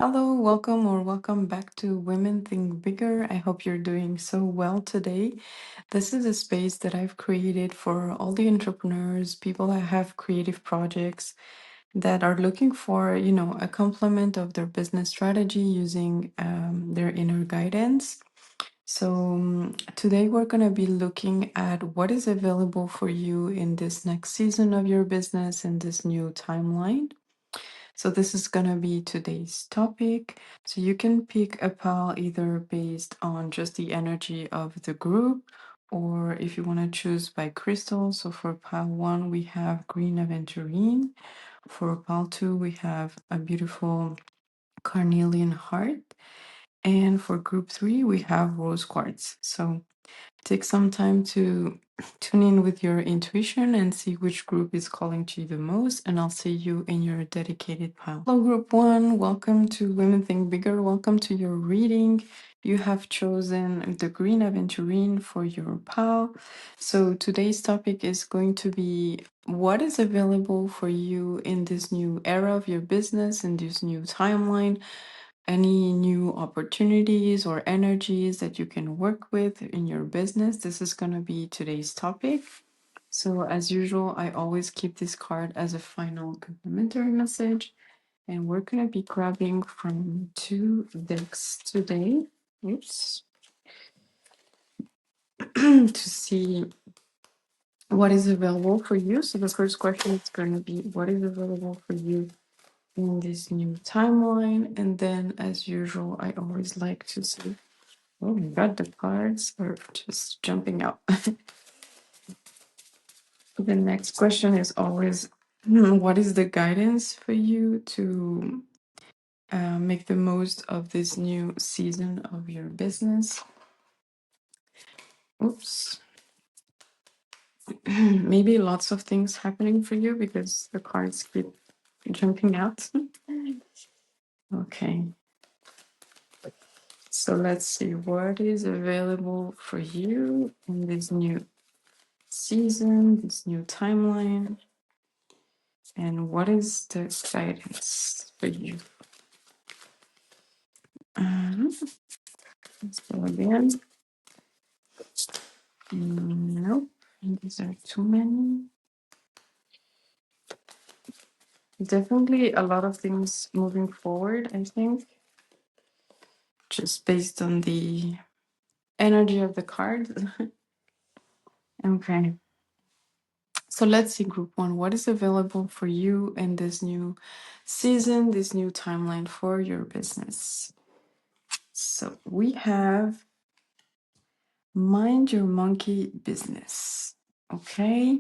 Hello, welcome back to Women Think Bigger. I hope you're doing so well today. This is a space that I've created for all the entrepreneurs, people that have creative projects that are looking for, a complement of their business strategy using their inner guidance. So, today we're going to be looking at what is available for you in this next season of your business in this new timeline. So this is gonna be today's topic. So you can pick a pile either based on just the energy of the group, or if you want to choose by crystal. So for pile one, we have green aventurine. For pile two, we have a beautiful carnelian heart. And for group three, we have rose quartz. So take some time to tune in with your intuition and see which group is calling to you the most, and I'll see you in your dedicated pile. Hello, group one. Welcome to Women Think Bigger. Welcome to your reading. You have chosen the green aventurine for your pile. So today's topic is going to be what is available for you in this new era of your business, in this new timeline, any new opportunities or energies that you can work with in your business. This is going to be today's topic. So, as usual, I always keep this card as a final complimentary message. And we're going to be grabbing from two decks today. Oops. To see what is available for you. So, the first question is going to be what is available for you in this new timeline? And then, as usual, I always like to see. Oh my god, the cards are just jumping out. The next question is always what is the guidance for you to make the most of this new season of your business? Oops. Maybe lots of things happening for you because the cards keep jumping out. Okay. So let's see what is available for you in this new season, this new timeline. And what is the guidance for you? Let's go again. Nope, these are too many. Definitely a lot of things moving forward, I think, just based on the energy of the cards. Okay. So let's see, group one. What is available for you in this new season, this new timeline for your business? So we have mind your monkey business. Okay.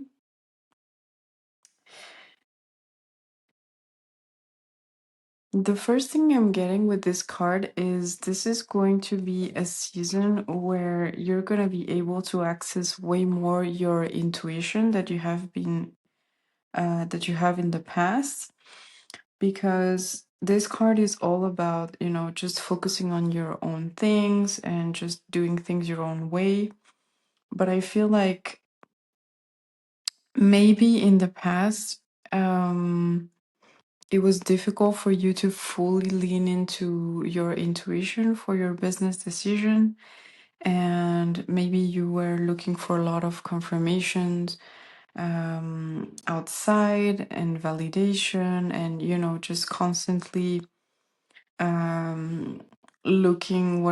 The first thing I'm getting with this card is this is going to be a season where you're going to be able to access way more your intuition that you have been that you have in the past, because this card is all about, just focusing on your own things and just doing things your own way. But I feel like maybe in the past, it was difficult for you to fully lean into your intuition for your business decision. And maybe you were looking for a lot of confirmations outside and validation, and, just constantly um, looking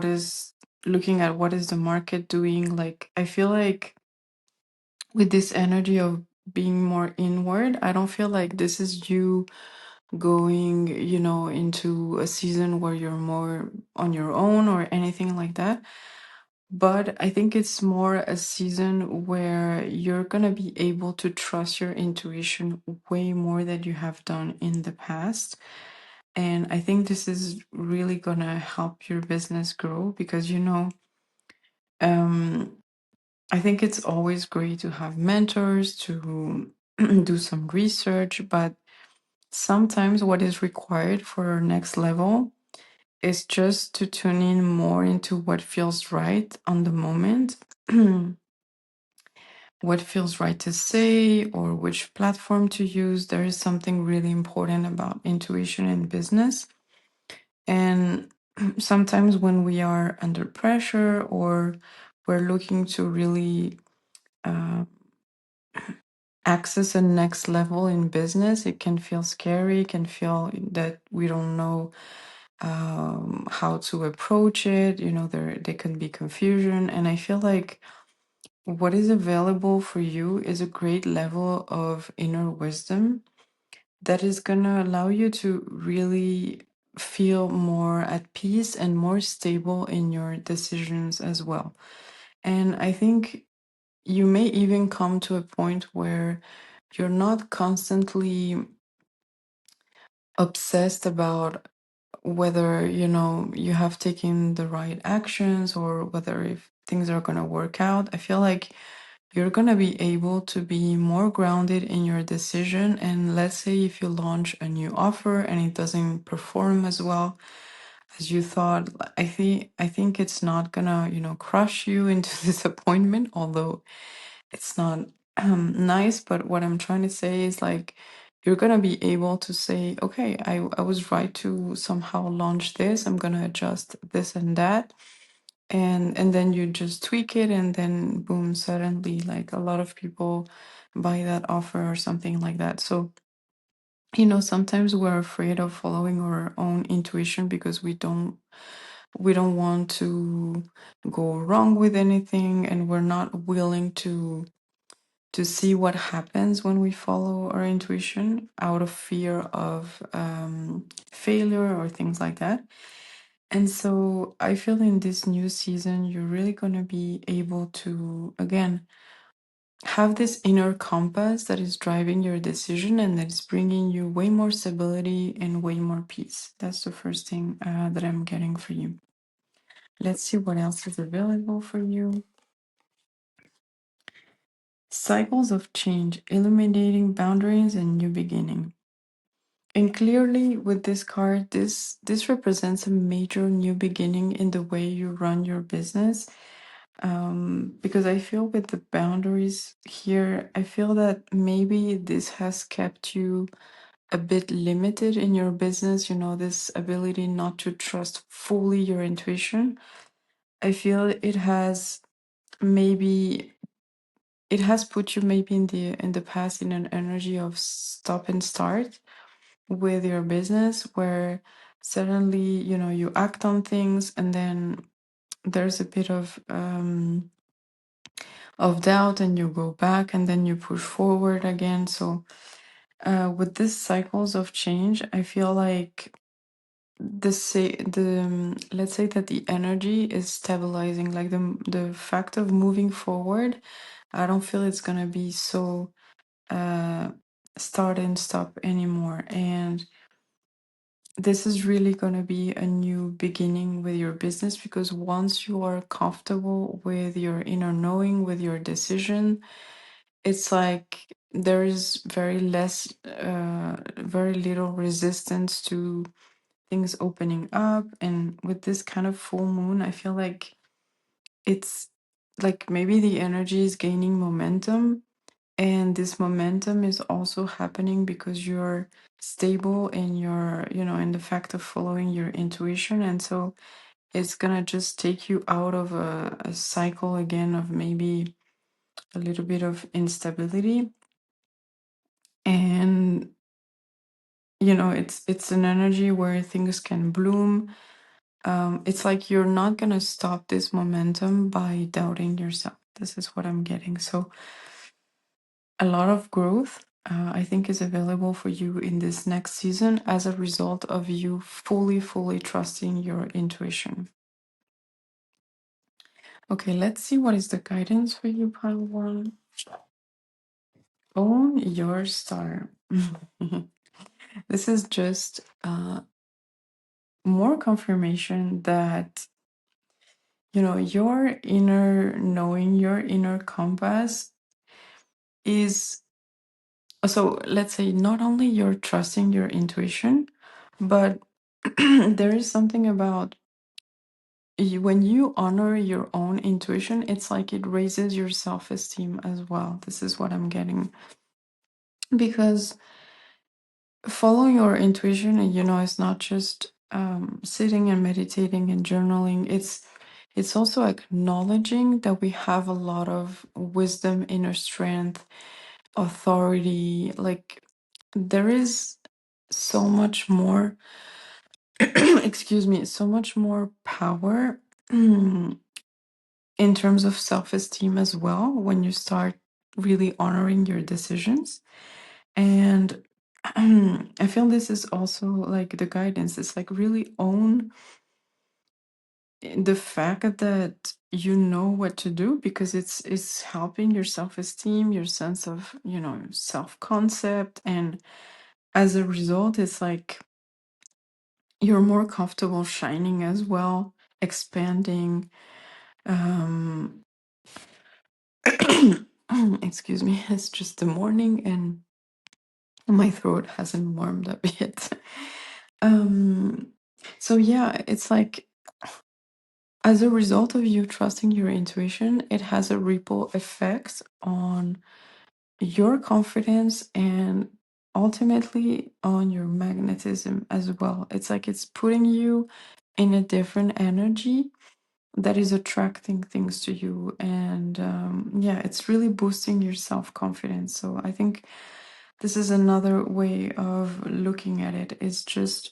at what is the market doing. Like, I feel like with this energy of being more inward, I don't feel like this is you going, into a season where you're more on your own or anything like that. But I think it's more a season where you're gonna be able to trust your intuition way more than you have done in the past. And I think this is really gonna help your business grow because, um, I think it's always great to have mentors, to do some research, but sometimes what is required for our next level is just to tune in more into what feels right on the moment, what feels right to say, or which platform to use. There is something really important about intuition in business. And sometimes when we are under pressure or we're looking to really uh, access a next level in business, it can feel scary, it can feel that we don't know how to approach it. There can be confusion. And I feel like what is available for you is a great level of inner wisdom that is going to allow you to really feel more at peace and more stable in your decisions as well. And I think you may even come to a point where you're not constantly obsessed about whether you have taken the right actions or whether if things are going to work out. I feel like you're going to be able to be more grounded in your decision. And let's say if you launch a new offer and it doesn't perform as well as you thought, I think it's not gonna crush you into disappointment, although it's not nice. But what I'm trying to say is, like, you're gonna be able to say, okay, I was right to somehow launch this. I'm gonna adjust this and that, and then you just tweak it, and then boom, suddenly, like, a lot of people buy that offer or something like that. So sometimes we're afraid of following our own intuition because we don't want to go wrong with anything, and we're not willing to see what happens when we follow our intuition out of fear of failure or things like that. And so I feel in this new season, you're really going to be able to, again, have this inner compass that is driving your decision and that is bringing you way more stability and way more peace. That's the first thing that I'm getting for you. Let's see what else is available for you. Cycles of change, illuminating boundaries and new beginning. And clearly with this card, this represents a major new beginning in the way you run your business. Because I feel with the boundaries here, I feel that maybe this has kept you a bit limited in your business, this ability not to trust fully your intuition. I feel maybe it has put you maybe in the past in an energy of stop and start with your business, where suddenly you act on things and then there's a bit of doubt, and you go back and then you push forward again. So with these cycles of change, I feel like let's say that the energy is stabilizing, like the fact of moving forward. I don't feel it's gonna be so uh start and stop anymore. And this is really going to be a new beginning with your business, because once you are comfortable with your inner knowing, with your decision, it's like there is very little resistance to things opening up. And with this kind of full moon, I feel like it's like maybe the energy is gaining momentum, and this momentum is also happening because you're stable in in the fact of following your intuition. And so it's gonna just take you out of a cycle again of maybe a little bit of instability. And it's an energy where things can bloom. It's like you're not gonna stop this momentum by doubting yourself. This is what I'm getting. So a lot of growth, I think, is available for you in this next season as a result of you fully trusting your intuition. Okay, let's see what is the guidance for you, pile one. Own your star. This is just more confirmation that your inner knowing, your inner compass is, so let's say, not only you're trusting your intuition, but there is something about when you honor your own intuition, it's like it raises your self-esteem as well. This is what I'm getting. Because following your intuition, it's not just sitting and meditating and journaling, it's also acknowledging that we have a lot of wisdom, inner strength, authority. Like there is so much more excuse me, so much more power in terms of self-esteem as well when you start really honoring your decisions. And I feel this is also like the guidance. It's like really own the fact that you know what to do, because it's helping your self-esteem, your sense of, self-concept. And as a result, it's like you're more comfortable shining as well, expanding. Um, excuse me, it's just the morning and my throat hasn't warmed up yet. um, so yeah, it's like as a result of you trusting your intuition, it has a ripple effect on your confidence and ultimately on your magnetism as well. It's like it's putting you in a different energy that is attracting things to you. And yeah, it's really boosting your self-confidence. So I think this is another way of looking at it. It's just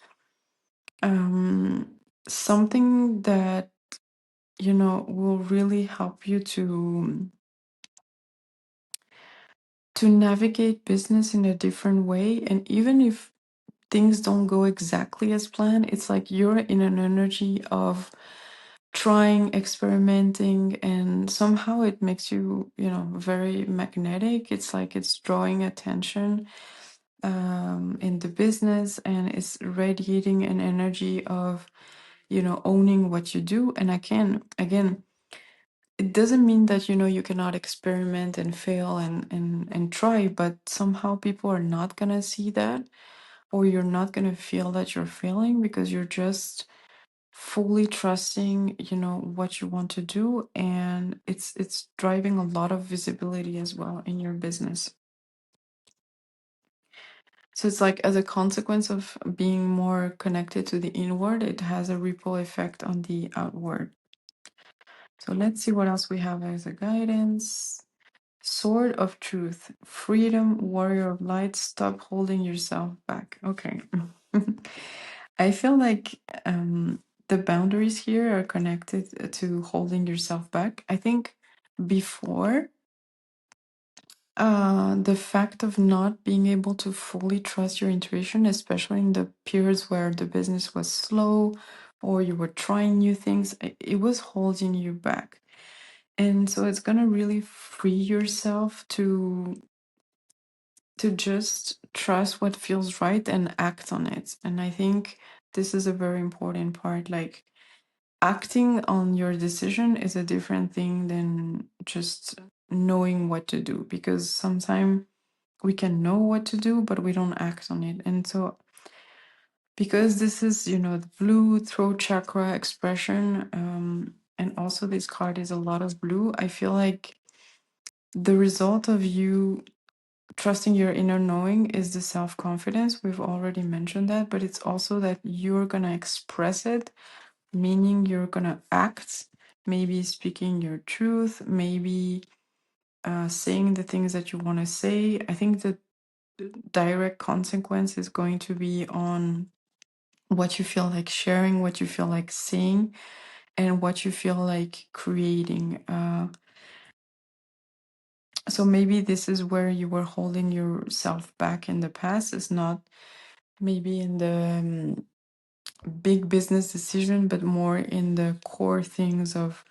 um, something that will really help you to navigate business in a different way. And even if things don't go exactly as planned, it's like you're in an energy of trying, experimenting, and somehow it makes you, very magnetic. It's like it's drawing attention in the business, and it's radiating an energy of, owning what you do. And again, it doesn't mean that you cannot experiment and fail and try, but somehow people are not gonna see that, or you're not gonna feel that you're failing, because you're just fully trusting what you want to do. And it's driving a lot of visibility as well in your business. So it's like as a consequence of being more connected to the inward, it has a ripple effect on the outward. So let's see what else we have as a guidance. Sword of Truth, Freedom, Warrior of Light, stop holding yourself back. Okay. I feel like the boundaries here are connected to holding yourself back. I think before, the fact of not being able to fully trust your intuition, especially in the periods where the business was slow or you were trying new things, it was holding you back. And so it's gonna really free yourself to just trust what feels right and act on it. And I think this is a very important part. Like acting on your decision is a different thing than just knowing what to do, because sometimes we can know what to do, but we don't act on it. And so because this is, the blue throat chakra expression, and also this card is a lot of blue, I feel like the result of you trusting your inner knowing is the self-confidence. We've already mentioned that, but it's also that you're gonna express it, meaning you're gonna act, maybe speaking your truth, maybe saying the things that you want to say. I think the direct consequence is going to be on what you feel like sharing, what you feel like saying, and what you feel like creating. So maybe this is where you were holding yourself back in the past. It's not maybe in the big business decision, but more in the core things of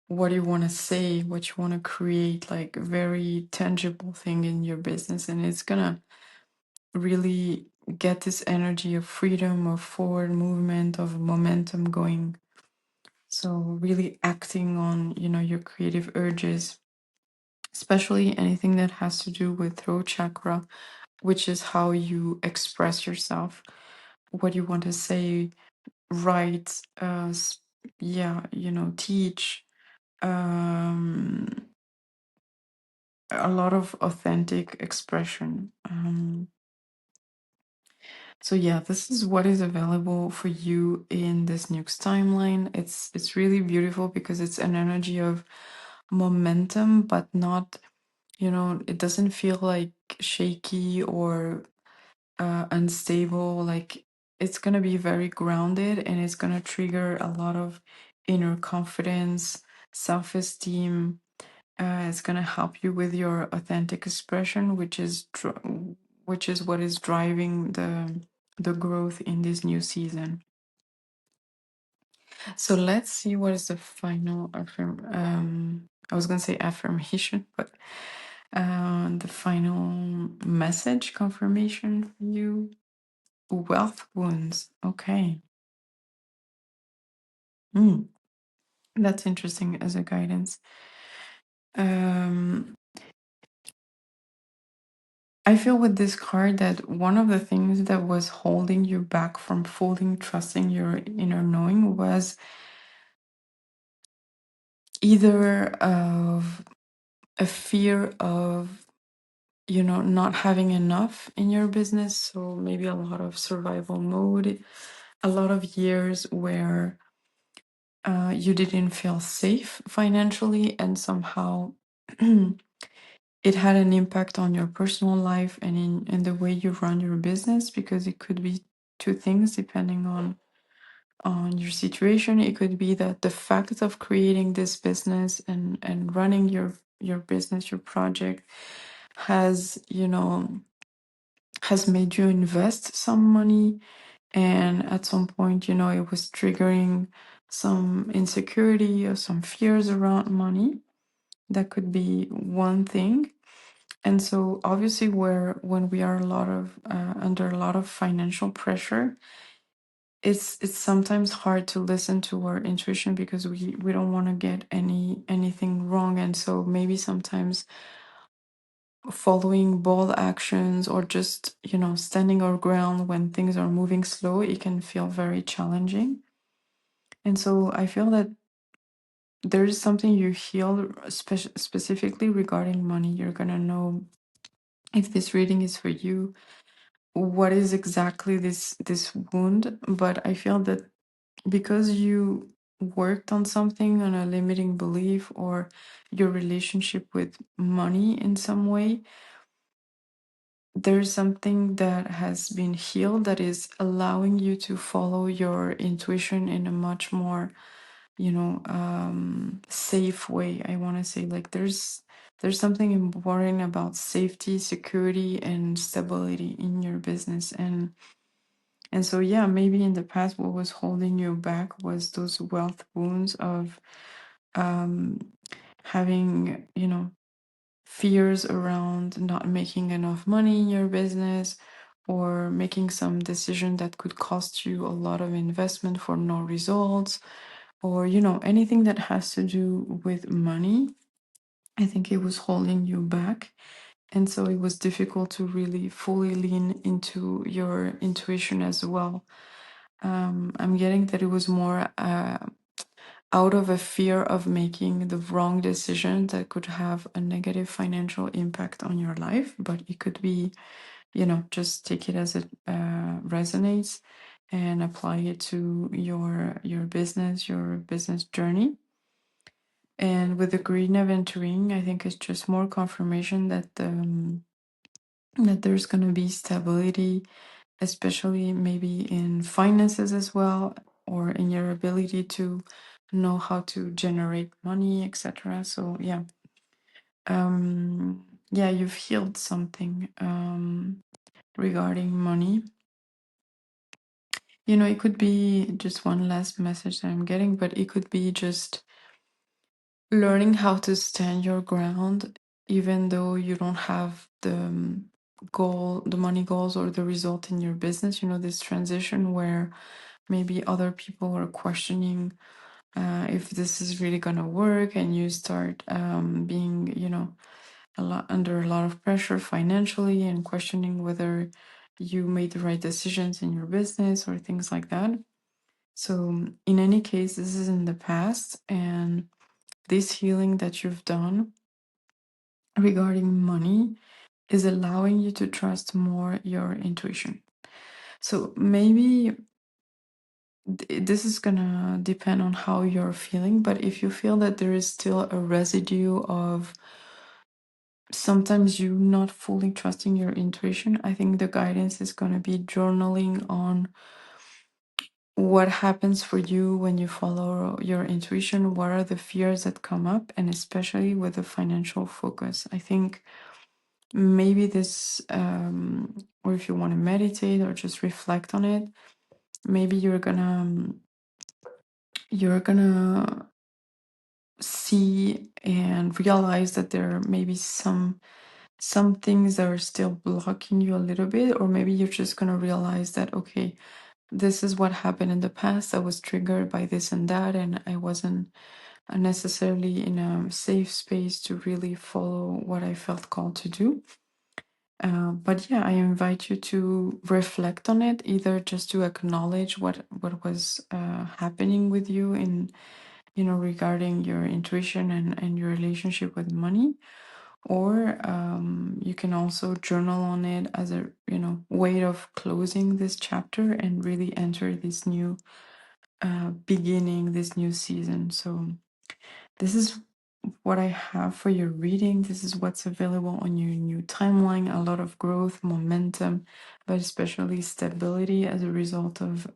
what you want to say, what you want to create, like a very tangible thing in your business. And it's gonna really get this energy of freedom, of forward movement, of momentum going. So really acting on, your creative urges, especially anything that has to do with throat chakra, which is how you express yourself, what you want to say, write, yeah, teach, um, a lot of authentic expression. So yeah, this is what is available for you in this next timeline. It's really beautiful because it's an energy of momentum, but not, it doesn't feel like shaky or unstable. Like it's gonna be very grounded, and it's gonna trigger a lot of inner confidence, self-esteem. It's gonna help you with your authentic expression, which is what is driving the growth in this new season. So let's see what is the final I was gonna say affirmation, but the final message confirmation for you. Wealth wounds. Okay. Mm, that's interesting as a guidance. Um, I feel with this card that one of the things that was holding you back from fully trusting your inner knowing was either of a fear of, not having enough in your business. So maybe a lot of survival mode, a lot of years where you didn't feel safe financially, and somehow it had an impact on your personal life and in the way you run your business, because it could be two things depending on your situation. It could be that the fact of creating this business and running your business, your project, has has made you invest some money, and at some point, it was triggering some insecurity or some fears around money. That could be one thing. And so obviously when we are under a lot of financial pressure, it's sometimes hard to listen to our intuition because we don't want to get anything wrong. And so maybe sometimes following bold actions or just, standing our ground when things are moving slow, it can feel very challenging. And so I feel that there is something you heal specifically regarding money. You're gonna know if this reading is for you, what is exactly this wound. But I feel that because you worked on something, on a limiting belief or your relationship with money in some way, there's something that has been healed that is allowing you to follow your intuition in a much more, safe way. I want to say, like, there's something important about safety, security, and stability in your business. And so, yeah, maybe in the past, what was holding you back was those wealth wounds of um, having, fears around not making enough money in your business, or making some decision that could cost you a lot of investment for no results, or, anything that has to do with money. I think it was holding you back. And so it was difficult to really fully lean into your intuition as well. I'm getting that it was more out of a fear of making the wrong decision that could have a negative financial impact on your life. But it could be, just take it as it resonates and apply it to your business journey. And with the green aventuring, I think it's just more confirmation that there's going to be stability, especially maybe in finances as well, or in your ability to know how to generate money, etc. So yeah, you've healed something regarding money. It could be just one last message that I'm getting, but it could be just learning how to stand your ground, even though you don't have the money goals or the result in your business. This transition where maybe other people are questioning if this is really going to work, and you start being, under a lot of pressure financially, and questioning whether you made the right decisions in your business or things like that. So, in any case, this is in the past, and this healing that you've done regarding money is allowing you to trust more your intuition. So maybe this is gonna depend on how you're feeling, but if you feel that there is still a residue of sometimes you not fully trusting your intuition, I think the guidance is gonna be journaling on what happens for you when you follow your intuition, what are the fears that come up, and especially with the financial focus. I think maybe this, or if you want to meditate or just reflect on it, maybe you're gonna see and realize that there may be some things that are still blocking you a little bit, or maybe you're just gonna realize that, okay, this is what happened in the past. I was triggered by this and that, and I wasn't necessarily in a safe space to really follow what I felt called to do. But yeah, I invite you to reflect on it, either just to acknowledge what was happening with you in, regarding your intuition and your relationship with money, or you can also journal on it as a way of closing this chapter and really enter this new beginning, this new season. So this is what I have for your reading. This is what's available on your new timeline. A lot of growth, momentum, but especially stability as a result of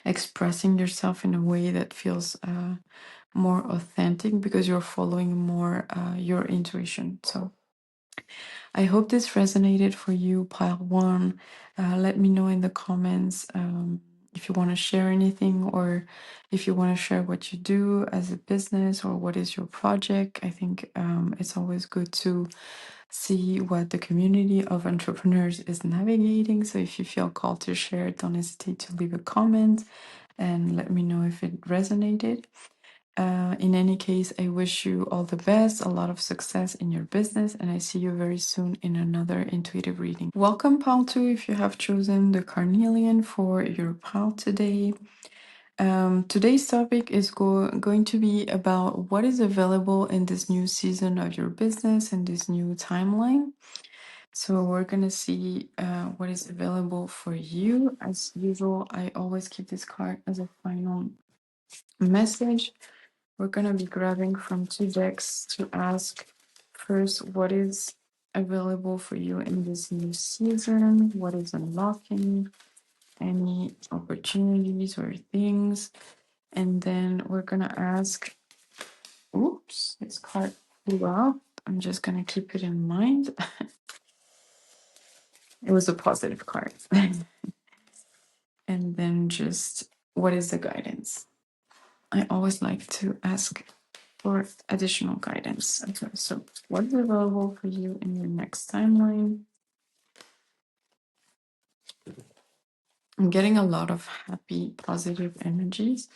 expressing yourself in a way that feels more authentic because you're following more your intuition. So I hope this resonated for you, pile one. Let me know in the comments if you want to share anything, or if you want to share what you do as a business or what is your project. I think it's always good to see what the community of entrepreneurs is navigating. So if you feel called to share, don't hesitate to leave a comment and let me know if it resonated. In any case, I wish you all the best, a lot of success in your business, and I see you very soon in another intuitive reading. Welcome, Pal 2, if you have chosen the carnelian for your pal today. Today's topic is going to be about what is available in this new season of your business and this new timeline. So we're going to see what is available for you. As usual, I always keep this card as a final message. We're going to be grabbing from two decks to ask first what is available for you in this new season, what is unlocking, any opportunities or things. And then we're going to ask, oops, this card flew out. I'm just going to keep it in mind. It was a positive card. And then just what is the guidance? I always like to ask for additional guidance. Okay, so what is available for you in your next timeline? I'm getting a lot of happy, positive energies,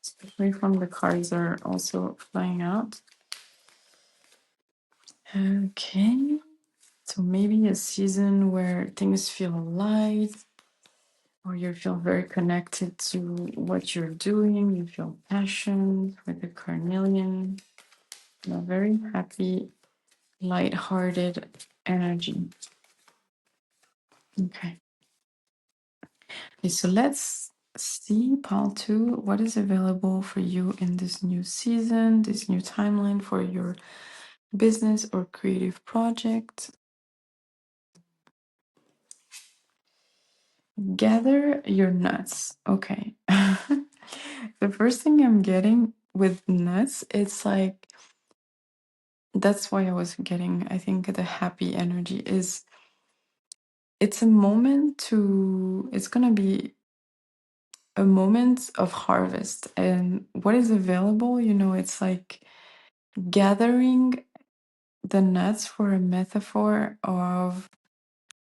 especially from the cards that are also flying out. Okay, so maybe a season where things feel light, or you feel very connected to what you're doing. You feel passion with the carnelian. A very happy, light-hearted energy. Okay. Okay, so let's see, Pal 2, what is available for you in this new season, this new timeline for your business or creative project. Gather your nuts. Okay. The first thing I'm getting with nuts, it's like, that's why I was getting, I think, the happy energy is it's a moment to, it's going to be a moment of harvest. And what is available, it's like gathering the nuts for a metaphor of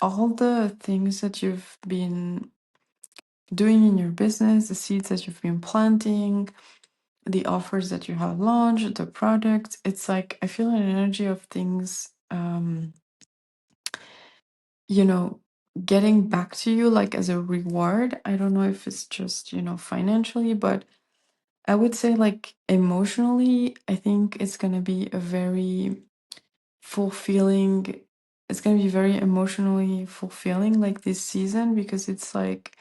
all the things that you've been doing in your business, the seeds that you've been planting, the offers that you have launched, the products. It's like I feel an energy of things, getting back to you like as a reward. I don't know if it's just, financially, but I would say like emotionally, I think it's going to be a very fulfilling it's going to be very emotionally fulfilling, like this season, because it's like,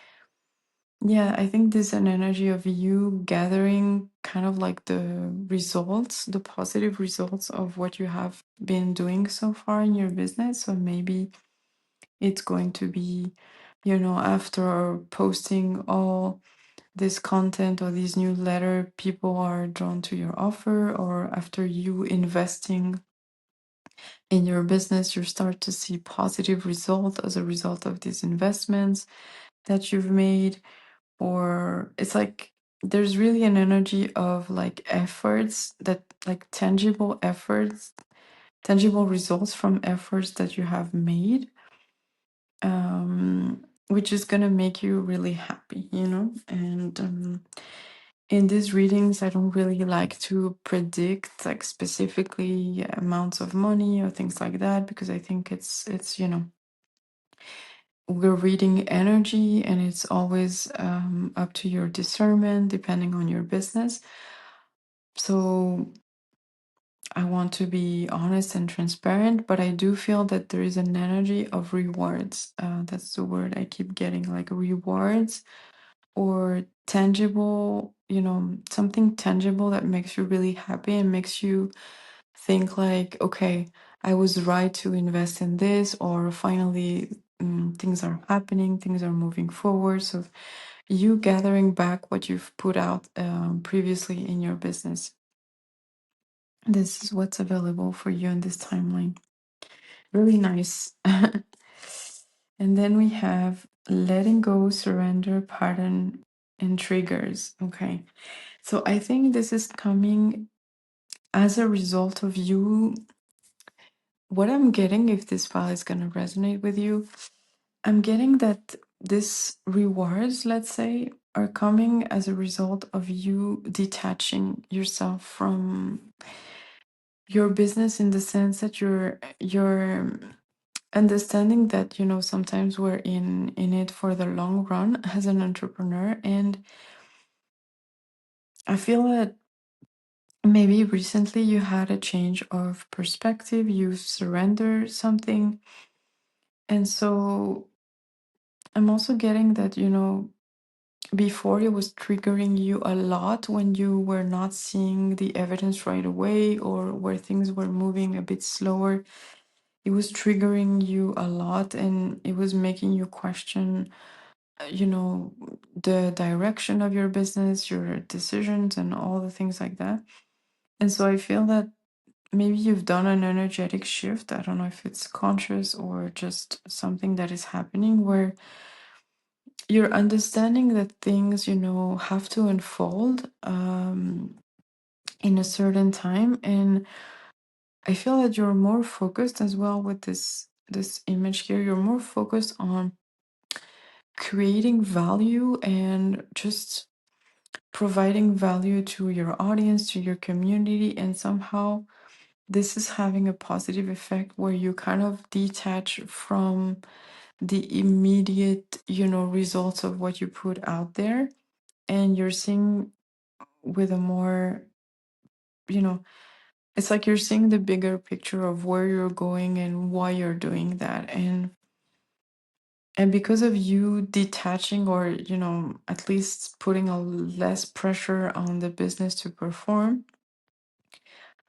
yeah, I think there's an energy of you gathering kind of like the results, the positive results of what you have been doing so far in your business. So maybe it's going to be, after posting all this content or this newsletter, people are drawn to your offer, or after you investing in your business, you start to see positive results as a result of these investments that you've made. Or it's like there's really an energy of like efforts, that like tangible efforts, tangible results from efforts that you have made, which is going to make you really happy, and in these readings, I don't really like to predict like specifically amounts of money or things like that, because I think it's we're reading energy, and it's always up to your discernment depending on your business. So I want to be honest and transparent, but I do feel that there is an energy of rewards. That's the word I keep getting, like rewards, or tangible, something tangible that makes you really happy and makes you think like, okay, I was right to invest in this, or finally things are happening, things are moving forward. So you gathering back what you've put out previously in your business. This is what's available for you in this timeline. Really nice. And then we have letting go, surrender, pardon, and triggers. Okay. So I think this is coming as a result of you. What I'm getting, if this file is going to resonate with you, I'm getting that this rewards, let's say, are coming as a result of you detaching yourself from your business, in the sense that you're understanding that sometimes we're in it for the long run as an entrepreneur. And I feel that maybe recently you had a change of perspective, you surrendered something. And so I'm also getting that before, it was triggering you a lot when you were not seeing the evidence right away, or where things were moving a bit slower. It was triggering you a lot, and it was making you question the direction of your business, your decisions, and all the things like that. And so I feel that maybe you've done an energetic shift. I don't know if it's conscious or just something that is happening, where you're understanding that things have to unfold in a certain time. And I feel that you're more focused as well with this image here. You're more focused on creating value and just providing value to your audience, to your community. And somehow this is having a positive effect, where you kind of detach from the immediate results of what you put out there, and you're seeing with a more, you know it's like you're seeing the bigger picture of where you're going and why you're doing that. And because of you detaching, or at least putting a less pressure on the business to perform,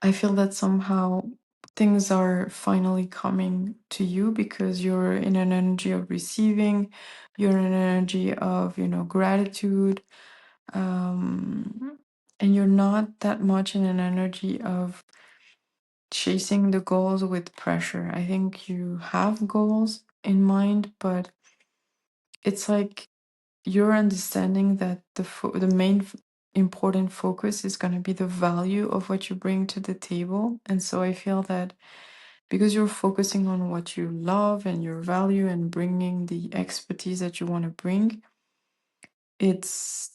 I feel that somehow things are finally coming to you, because you're in an energy of receiving, you're in an energy of gratitude, and you're not that much in an energy of chasing the goals with pressure. I think you have goals in mind, but it's like you're understanding that the main important focus is going to be the value of what you bring to the table. And so I feel that because you're focusing on what you love and your value, and bringing the expertise that you want to bring, it's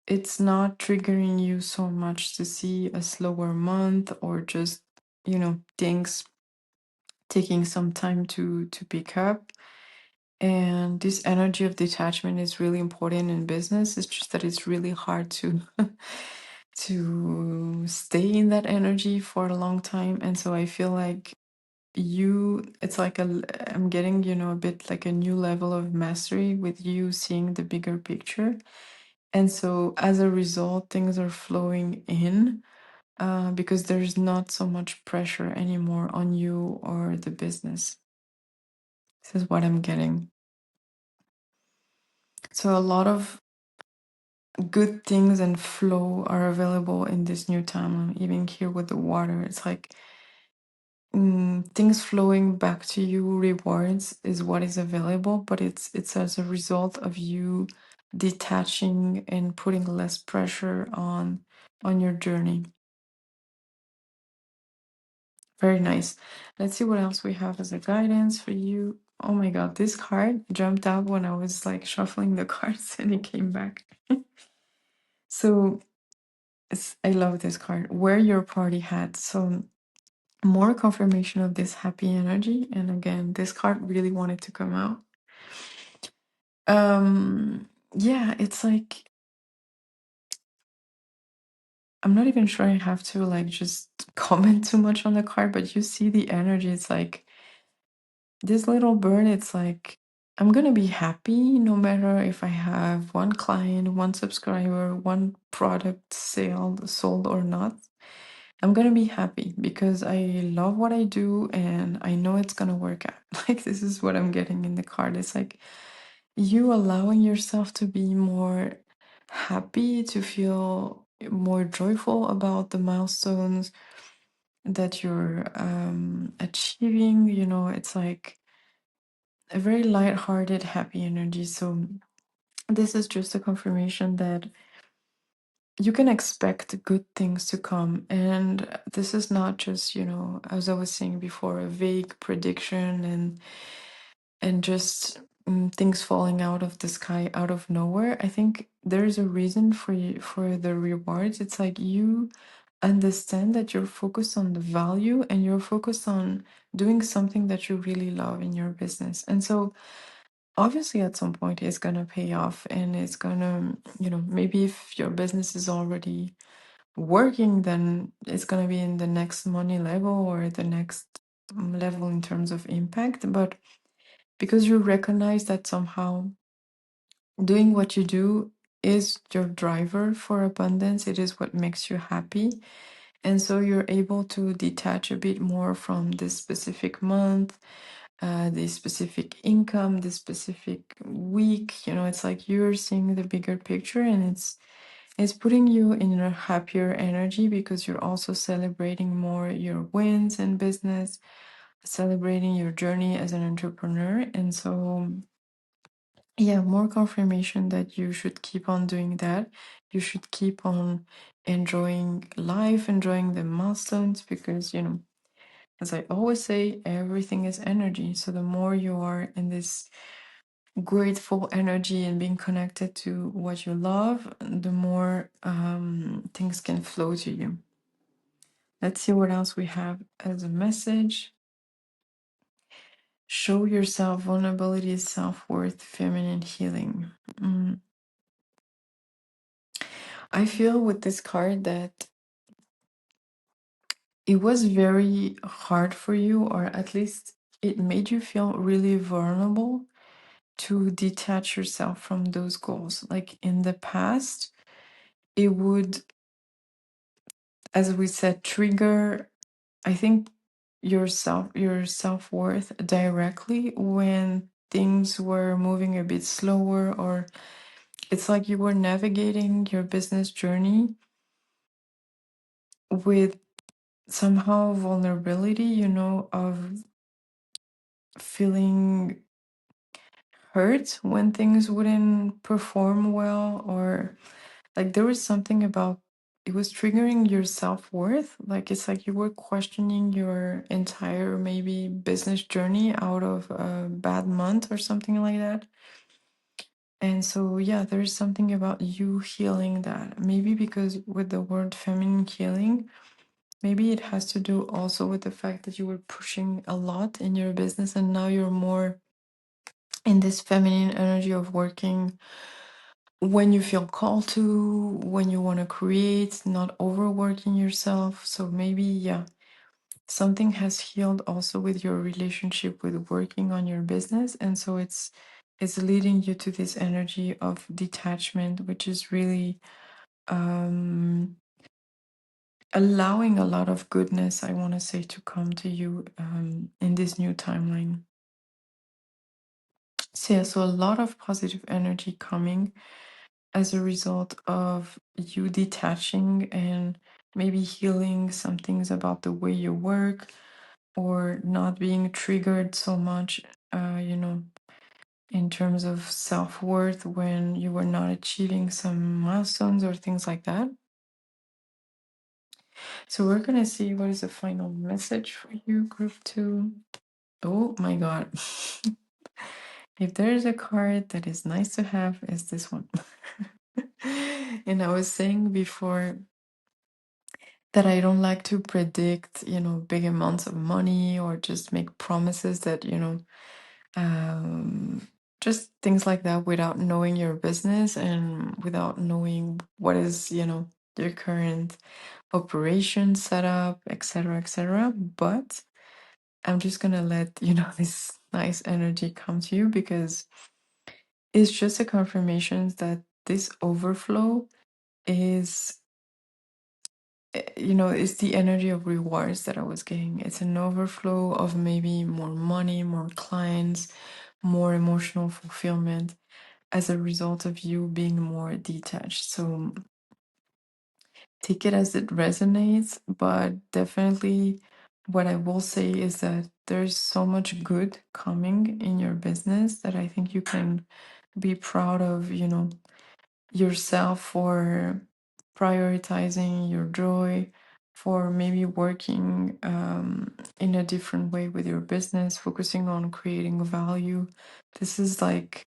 it's not triggering you so much to see a slower month, or just things taking some time to pick up. And this energy of detachment is really important in business. It's just that it's really hard to to stay in that energy for a long time. And so I feel like it's like I'm getting, a bit like a new level of mastery with you seeing the bigger picture. And so as a result, things are flowing in because there's not so much pressure anymore on you or the business. This is what I'm getting. So a lot of good things and flow are available in this new timeline. Even here with the water, it's like things flowing back to you, rewards is what is available, but it's as a result of you detaching and putting less pressure on your journey. Very nice. Let's see what else we have as a guidance for you. Oh my god, this card jumped out when I was like shuffling the cards and it came back. So I love this card. Wear your party hat. So more confirmation of this happy energy. And again, this card really wanted to come out. Yeah, it's like I'm not even sure I have to like just comment too much on the card, but you see the energy. It's like this little bird, it's like I'm gonna be happy no matter if I have one client, one subscriber, one product sold or not. I'm gonna be happy because I love what I do and I know it's gonna work out. Like this is what I'm getting in the card. It's like you allowing yourself to be more happy, to feel more joyful about the milestones that you're achieving. It's like a very light-hearted, happy energy. So this is just a confirmation that you can expect good things to come. And this is not just, as I was saying before, a vague prediction and just things falling out of the sky out of nowhere. I think there's a reason for you for the rewards. It's like you understand that you're focused on the value and you're focused on doing something that you really love in your business. And so obviously at some point it's going to pay off and it's going to, maybe if your business is already working, then it's going to be in the next money level or the next level in terms of impact. But because you recognize that somehow doing what you do is your driver for abundance, it is what makes you happy. And so you're able to detach a bit more from this specific month, this specific income, this specific week. It's like you're seeing the bigger picture, and it's putting you in a happier energy because you're also celebrating more your wins in business, celebrating your journey as an entrepreneur. And so yeah, more confirmation that you should keep on doing that. You should keep on enjoying life, enjoying the milestones, because, as I always say, everything is energy. So the more you are in this grateful energy and being connected to what you love, the more things can flow to you. Let's see what else we have as a message. Show yourself vulnerability, self-worth, feminine healing. I feel with this card that it was very hard for you, or at least it made you feel really vulnerable to detach yourself from those goals. Like in the past, it would, as we said, trigger, I think, your self-worth directly when things were moving a bit slower, or it's like you were navigating your business journey with somehow vulnerability, of feeling hurt when things wouldn't perform well, or like there was something about it was triggering your self-worth. Like it's like you were questioning your entire maybe business journey out of a bad month or something like that. And so yeah, there's something about you healing that, maybe because with the word feminine healing, maybe it has to do also with the fact that you were pushing a lot in your business and now you're more in this feminine energy of working when you feel called to, when you want to create, not overworking yourself. So maybe, yeah, something has healed also with your relationship with working on your business, and so it's leading you to this energy of detachment, which is really um allowing a lot of goodness, I want to say, to come to you in this new timeline. So yeah, so a lot of positive energy coming as a result of you detaching and maybe healing some things about the way you work, or not being triggered so much, in terms of self-worth when you were not achieving some milestones or things like that. So we're gonna see what is the final message for you, group 2. Oh my god. If there is a card that is nice to have, is this one. And I was saying before that I don't like to predict, big amounts of money, or just make promises that, um, just things like that, without knowing your business and without knowing what is, your current operation setup, etc., etc. But I'm just gonna let, this nice energy come to you, because it's just a confirmation that this overflow is, it's the energy of rewards that I was getting. It's an overflow of maybe more money, more clients, more emotional fulfillment as a result of you being more detached. So take it as it resonates, but definitely what I will say is that there's so much good coming in your business that I think you can be proud of, yourself for prioritizing your joy, for maybe working in a different way with your business, focusing on creating value. This is like,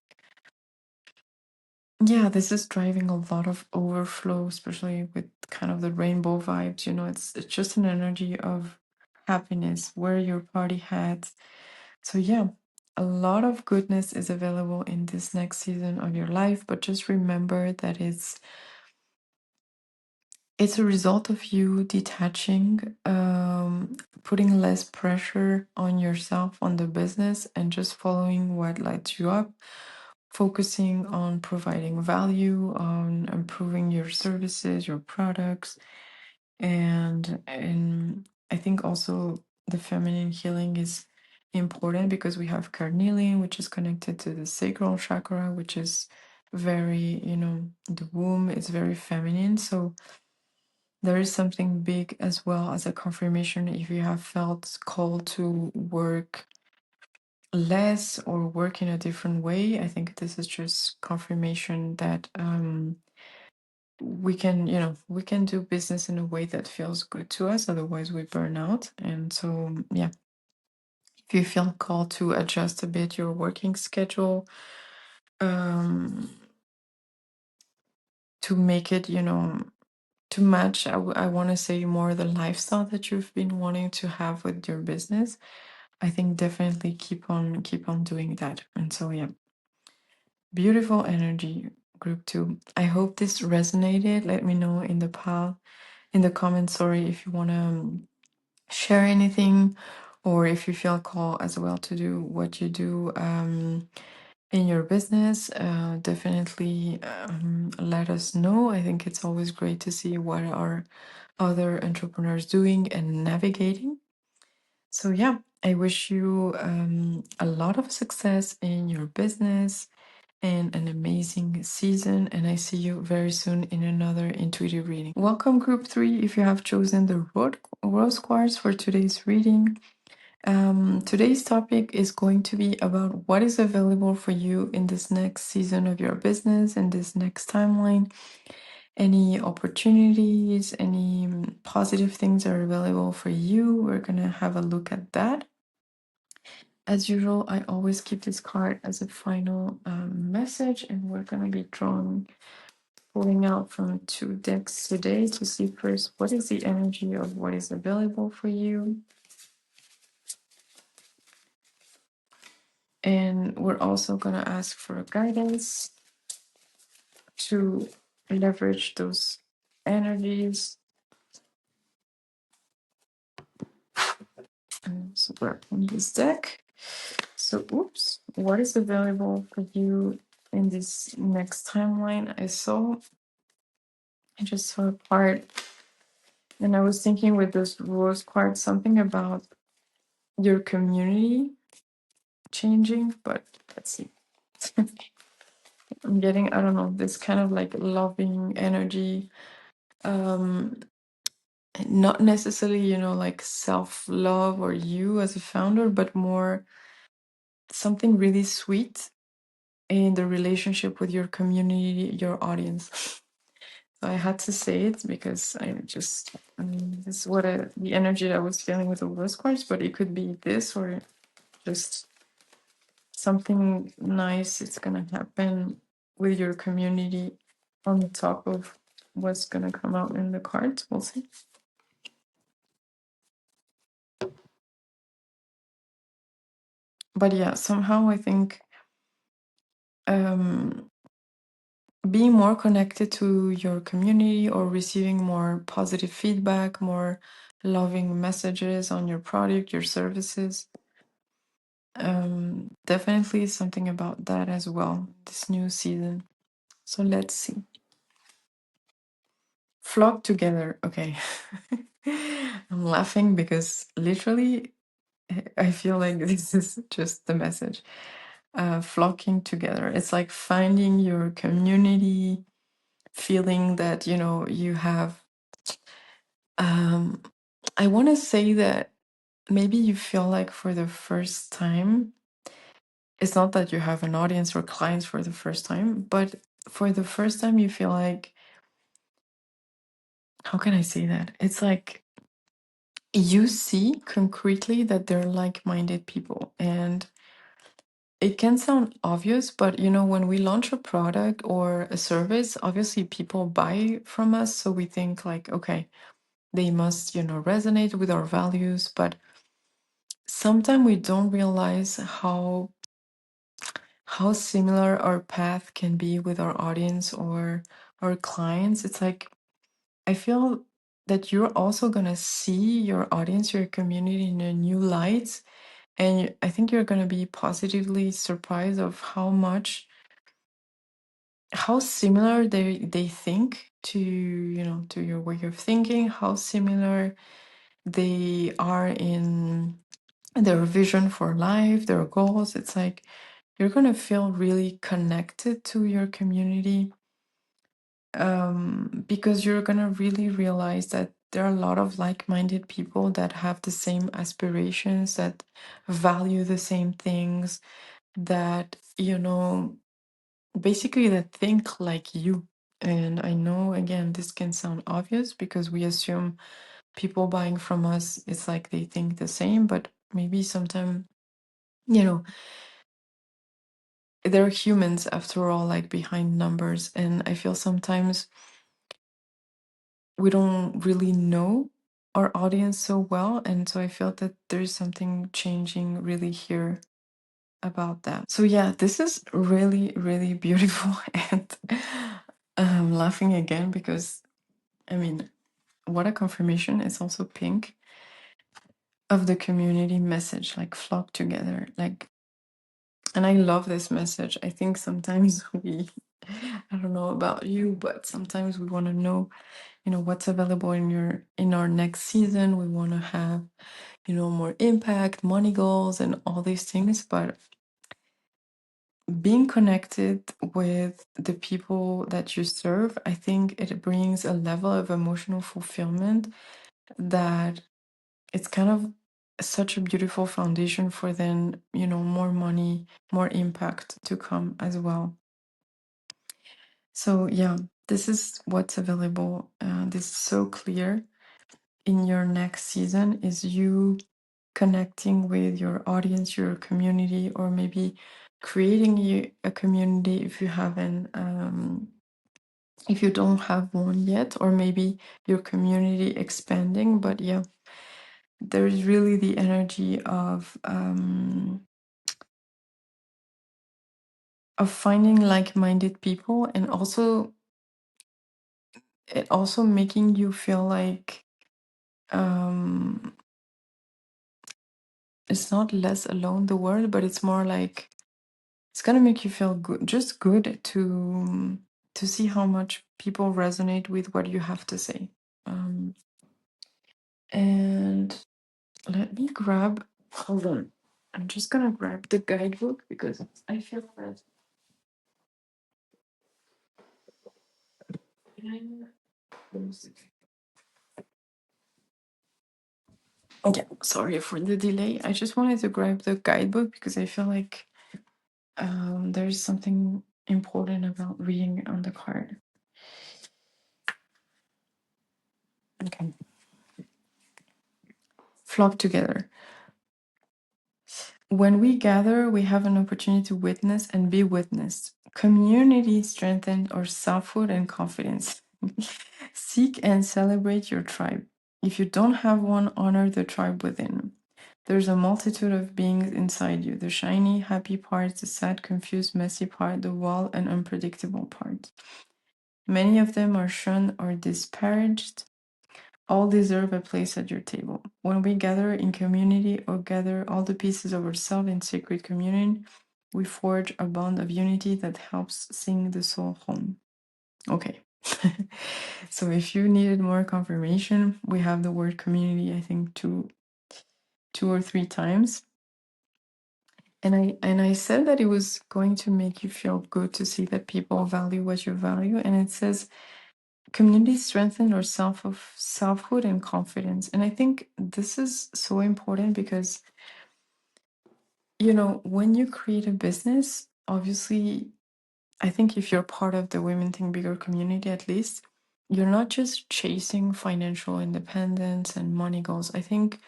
yeah, this is driving a lot of overflow, especially with kind of the rainbow vibes. It's just an energy of happiness. Wear your party hat. So yeah, a lot of goodness is available in this next season of your life, but just remember that it's a result of you detaching, putting less pressure on yourself, on the business, and just following what lights you up, focusing on providing value, on improving your services, your products. And I think also the feminine healing is important, because we have carnelian, which is connected to the sacral chakra, which is very, the womb is very feminine. So there is something big as well as a confirmation if you have felt called to work less or work in a different way. I think this is just confirmation that we can do business in a way that feels good to us, otherwise we burn out. And so yeah, if you feel called to adjust a bit your working schedule, um to make it, to match, I want to say, more the lifestyle that you've been wanting to have with your business, I think definitely keep on doing that. And so yeah, beautiful energy, group 2. I hope this resonated. Let me know in the comments, sorry, if you want to share anything, or if you feel called as well to do what you do in your business. Definitely let us know. I think it's always great to see what are other entrepreneurs doing and navigating. So yeah, I wish you a lot of success in your business and an amazing season. And I see you very soon in another intuitive reading. Welcome, group 3. If you have chosen the rose quartz for today's reading, today's topic is going to be about what is available for you in this next season of your business and this next timeline. Any opportunities, any positive things are available for you. We're going to have a look at that. As usual, I always keep this card as a final message, and we're going to be pulling out from 2 decks today to see first what is the energy of what is available for you. And we're also going to ask for guidance to leverage those energies. So we're on this deck. So, oops, what is available for you in this next timeline? I just saw a part, and I was thinking with this rose card something about your community changing, but let's see. I'm getting, I don't know, this kind of like loving energy. Um, not necessarily, like self-love or you as a founder, but more something really sweet in the relationship with your community, your audience. So I had to say it because this is the energy that I was feeling with the rose quartz, but it could be this or just something nice. It's gonna happen with your community on top of what's gonna come out in the cards. We'll see. But yeah, somehow I think um, being more connected to your community or receiving more positive feedback, more loving messages on your product, your services. Definitely something about that as well, this new season. So let's see. Flock together. Okay. I'm laughing because literally I feel like this is just the message. Flocking together. It's like finding your community, feeling that, you have. I want to say that maybe you feel like for the first time, it's not that you have an audience or clients for the first time, but for the first time, you feel like, how can I say that? It's like you see concretely that they're like-minded people. And it can sound obvious, but when we launch a product or a service, obviously people buy from us. So we think like, okay, they must, resonate with our values. But sometimes we don't realize how similar our path can be with our audience or our clients. It's like I feel that you're also gonna see your audience, your community in a new light. And I think you're gonna be positively surprised of how similar they think to to your way of thinking, how similar they are in their vision for life, their goals. It's like you're gonna feel really connected to your community, because you're gonna really realize that there are a lot of like-minded people that have the same aspirations, that value the same things, that basically that think like you. And I know, again, this can sound obvious because we assume people buying from us, it's like they think the same, but maybe sometimes, you know they're humans after all, like behind numbers. And I feel sometimes we don't really know our audience so well. And so I feel that there's something changing really here about that. So yeah, this is really, really beautiful. And I'm laughing again because, I mean, what a confirmation. It's also pink of the community message, like flock together. Like, and I love this message. I think sometimes I don't know about you, but sometimes we want to know, what's available in our next season. We want to have, more impact, money goals, and all these things. But being connected with the people that you serve, I think it brings a level of emotional fulfillment that it's kind of such a beautiful foundation for then, more money, more impact to come as well. So yeah, this is what's available. This is so clear. In your next season is you connecting with your audience, your community, or maybe creating a community if you haven't, if you don't have one yet, or maybe your community expanding. But yeah, there's really the energy of finding like-minded people, and also it also making you feel like, um it's not less alone, the word, but it's more like it's gonna make you feel good, just good to see how much people resonate with what you have to say. Um, and let me grab. Hold on. I'm just gonna grab the guidebook because I feel that. Okay, sorry for the delay. I just wanted to grab the guidebook because I feel like there's something important about reading on the card. Okay. Flock together. When we gather, we have an opportunity to witness and be witnessed. Community strengthens our selfhood and confidence. Seek and celebrate your tribe. If you don't have one, honor the tribe within. There's a multitude of beings inside you, the shiny, happy parts, the sad, confused, messy part, the wild and unpredictable part. Many of them are shunned or disparaged. All deserve a place at your table. When we gather in community or gather all the pieces of ourselves in sacred communion, we forge a bond of unity that helps sing the soul home. Okay. So if you needed more confirmation, we have the word community, I think, two or three times. And I said that it was going to make you feel good to see that people value what you value. And it says community strengthen our selfhood and confidence. And I think this is so important because, you know, when you create a business, obviously, I think if you're part of the Women Think Bigger community, at least, you're not just chasing financial independence and money goals. I think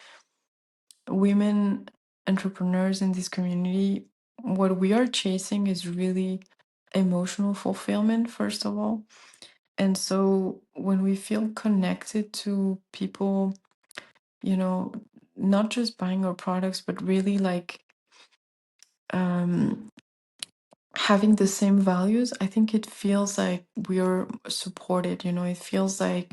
women entrepreneurs in this community, what we are chasing is really emotional fulfillment, first of all. And so when we feel connected to people, you know, not just buying our products, but really like um, having the same values, I think it feels like we're supported, you know, it feels like